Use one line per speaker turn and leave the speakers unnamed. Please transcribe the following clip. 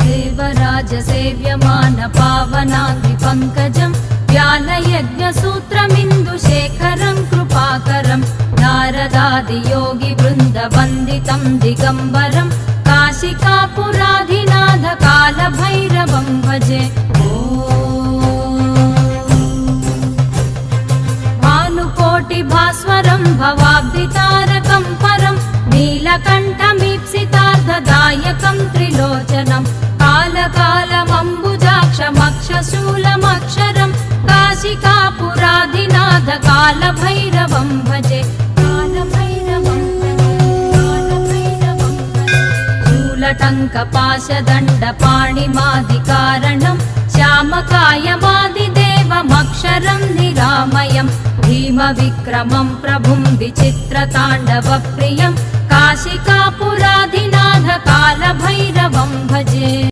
देवराजसेव्यमान पावनाद्रिपङ्कजं व्यालयज्ञसूत्रमिन्दुशेखरं कृपाकरं नारदादियोगिवृन्दवन्दितं दिगम्बरं काशिकापुराधिनाथ कालभैरवं भजे। भानुकोटिभास्वरं भवाब्धितारकं परं नीलकण्ठमीप्सितार्थदायकं त्रिलोचनं कालकालमम्बुजाक्षमक्षशूलमक्षरं काशिकापुराधिनाथ कालभैरवं भजे। शूलटङ्कपाशदण्डपाणिमादिकारणं श्यामकायमादिदेवमक्षरं निरामयं भीमविक्रमं प्रभुं विचित्रताण्डवप्रियं काशिकापुराधिनाथ कालभैरवं भजे।